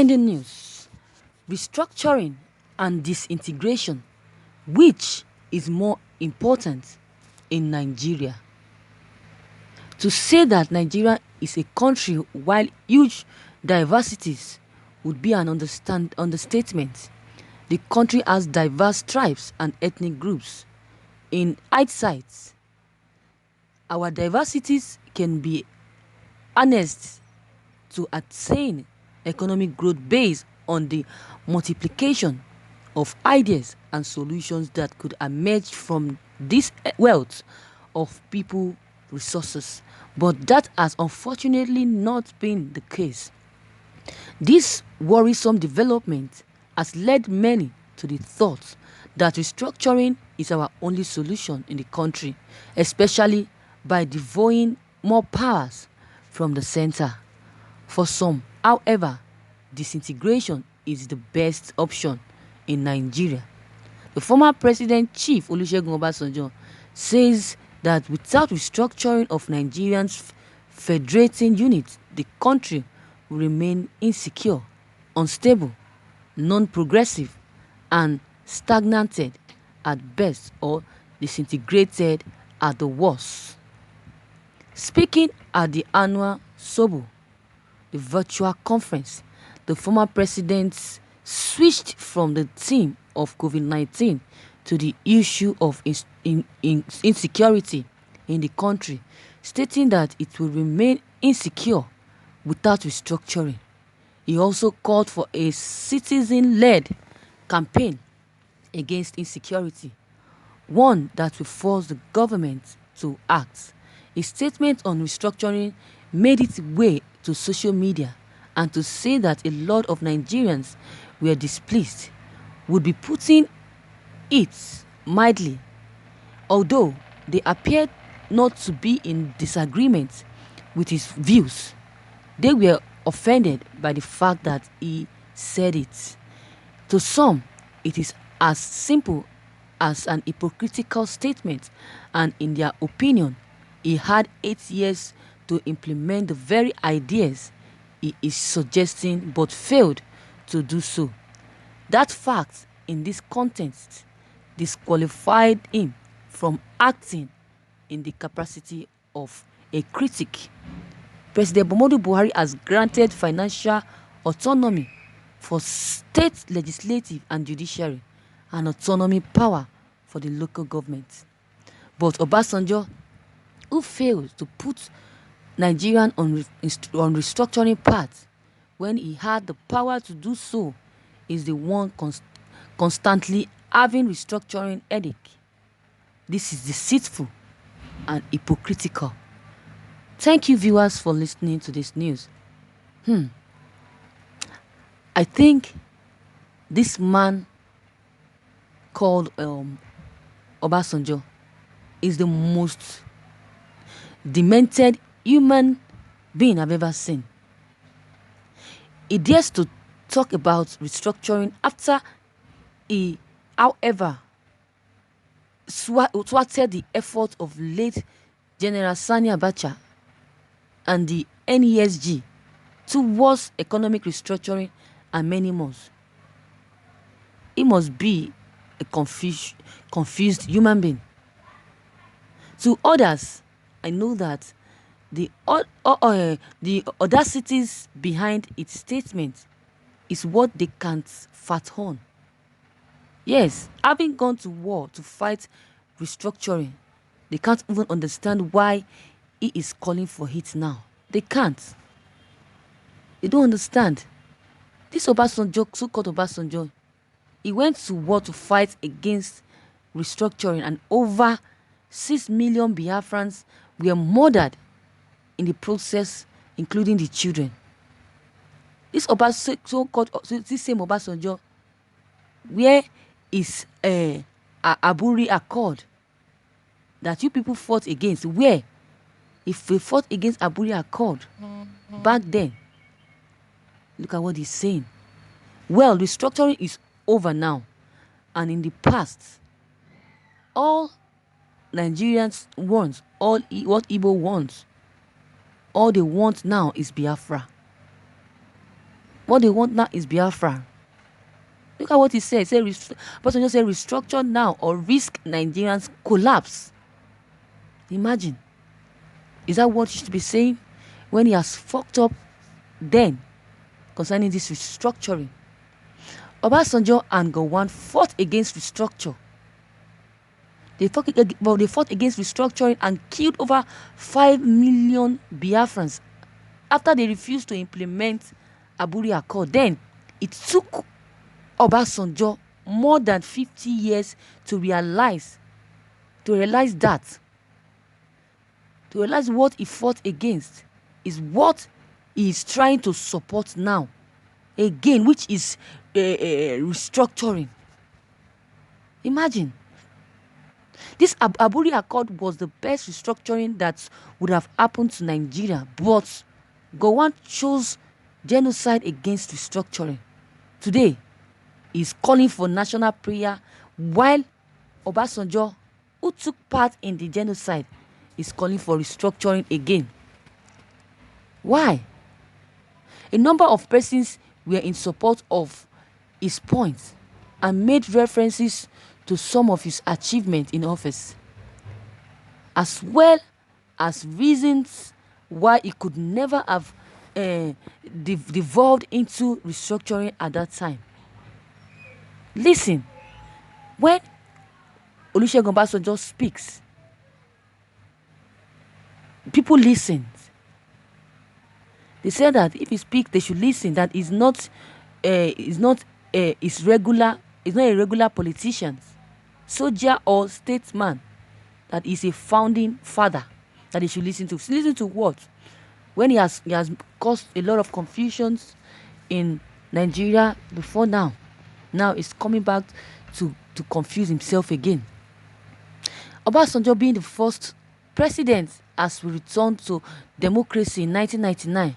Trending news: restructuring and disintegration. Which is more important in Nigeria? To say that Nigeria is a country while huge diversities would be an understatement. The country has diverse tribes and ethnic groups. In hindsight, our diversities can be harnessed to attain economic growth based on the multiplication of ideas and solutions that could emerge from this wealth of people resources. But that has unfortunately not been the case. This worrisome development has led many to the thought that restructuring is our only solution in the country, especially by devolving more powers from the center. For some, however, disintegration is the best option in Nigeria. The former President Chief Olusegun Obasanjo says that without restructuring of Nigerians' federating units, the country will remain insecure, unstable, non-progressive, and stagnated at best or disintegrated at the worst. Speaking at the annual SOBO, the virtual conference, the former president switched from the theme of COVID-19 to the issue of insecurity in the country, stating that it will remain insecure without restructuring. He also called for a citizen-led campaign against insecurity, one that will force the government to act. A statement on restructuring made its way to social media, and to say that a lot of Nigerians were displeased would be putting it mildly. Although they appeared not to be in disagreement with his views, they were offended by the fact that he said it. To some, it is as simple as an hypocritical statement, and in their opinion, he had 8 years to implement the very ideas he is suggesting but failed to do so. That fact in this context disqualified him from acting in the capacity of a critic. President Muhammadu Buhari has granted financial autonomy for state legislative and judiciary and autonomy power for the local government. But Obasanjo, who failed to put Nigerian on restructuring path when he had the power to do so, is the one constantly having restructuring headache. This is deceitful and hypocritical. Thank you, viewers, for listening to this news. I think this man called Obasanjo is the most demented human being I've ever seen. He dares to talk about restructuring after he, however, thwarted the effort of late General Sani Abacha and the NESG towards economic restructuring and many more. He must be a confused human being. To others, I know that the audacities behind its statement is what they can't fat on. Yes, having gone to war to fight restructuring, they can't even understand why he is calling for it now. They can't. They don't understand. This Obasanjo, so-called Obasanjo, he went to war to fight against restructuring, and over 6 million Biafrans were murdered in the process, including the children. This this same Obasanjo, where is Aburi Accord that you people fought against? Where? If we fought against Aburi Accord back then, look at what he's saying. Well, restructuring is over now, and in the past, all Nigerians want, what Igbo wants, all they want now is Biafra. What they want now is Biafra. Look at what he said. Obasanjo said, restructure now or risk Nigerians collapse. Imagine. Is that what he should be saying when he has fucked up then concerning this restructuring? Obasanjo and Gowon fought against restructure. They fought against restructuring and killed over 5 million Biafrans after they refused to implement Aburi Accord. Then it took Obasanjo more than 50 years to realize that. To realize what he fought against is what he is trying to support now. Again, which is restructuring. Imagine. This Aburi Accord was the best restructuring that would have happened to Nigeria, but Gowon chose genocide against restructuring. Today, he's calling for national prayer, while Obasanjo, who took part in the genocide, is calling for restructuring again. Why? A number of persons were in support of his points and made references to some of his achievements in office, as well as reasons why he could never have devolved into restructuring at that time. Listen, when Olusegun Obasanjo speaks, people listen. They say that if he speaks, they should listen. That is not a regular politician, soldier or statesman. That is a founding father that they should listen to. Listen to what? When he has caused a lot of confusions in Nigeria before now. Now he's coming back to confuse himself again. Obasanjo, being the first president as we return to democracy in 1999,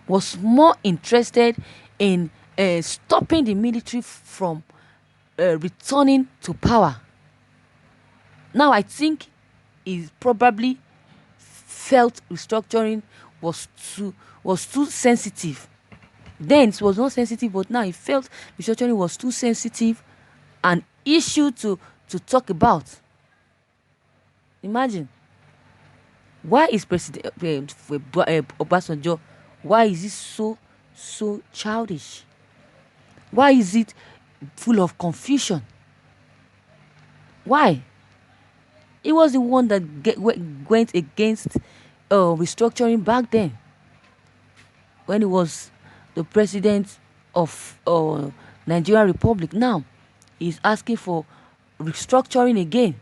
was more interested in stopping the military from returning to power. Now I think he probably felt restructuring was too sensitive. Then it was not sensitive, but now he felt restructuring was too sensitive an issue to talk Imagine. Why is President Obasanjo, why is it so childish? Why is it full of confusion? Why? He was the one that went against restructuring back then, when he was the president of Nigerian Republic. Now he's asking for restructuring again.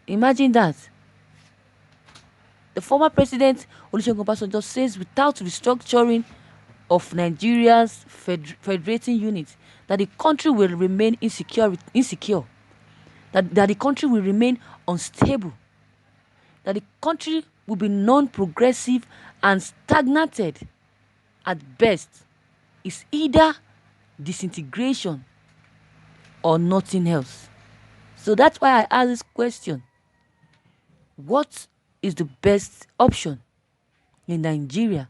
Imagine that. The former president Olusegun Obasanjo says without restructuring of Nigeria's federating unit, that the country will remain insecure, that the country will remain unstable, that the country will be non-progressive and stagnated at best. It's either disintegration or nothing else. So that's why I ask this question. What is the best option in Nigeria?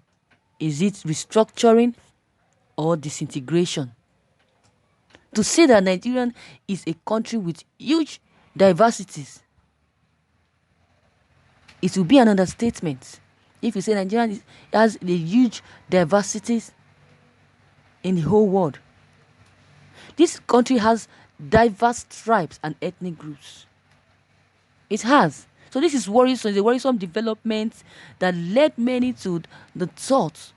Is it restructuring or disintegration? To say that Nigeria is a country with huge diversities, it will be an understatement if you say Nigeria has the huge diversities in the whole world. This country has diverse tribes and ethnic groups. It has. So this is worrisome. It's a worrisome development that led many to the thought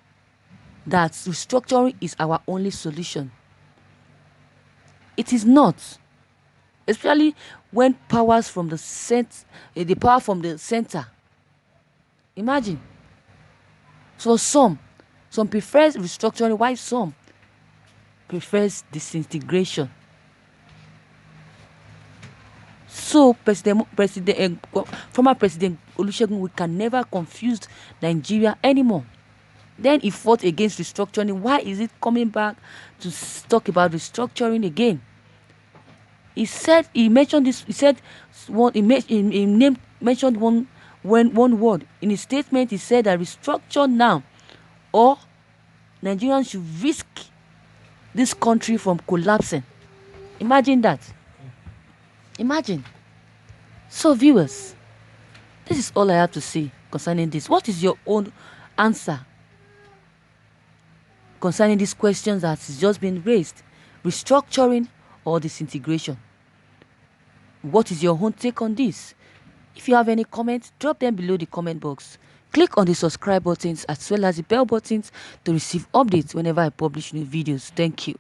that restructuring is our only solution. It is not. Especially when powers from the power from the center. Imagine. So some prefers restructuring, while some prefers disintegration. So former President Olusegun, we can never confuse Nigeria anymore. Then he fought against restructuring. Why is it coming back to talk about restructuring again? He mentioned one word. In his statement, he said that restructure now or Nigerians should risk this country from collapsing. Imagine that. Imagine. So viewers, this is all I have to say concerning this. What is your own answer concerning these questions that has just been raised? Restructuring or disintegration? What is your own take on this? If you have any comments, drop them below the comment box. Click on the subscribe buttons as well as the bell buttons to receive updates whenever I publish new videos. Thank you.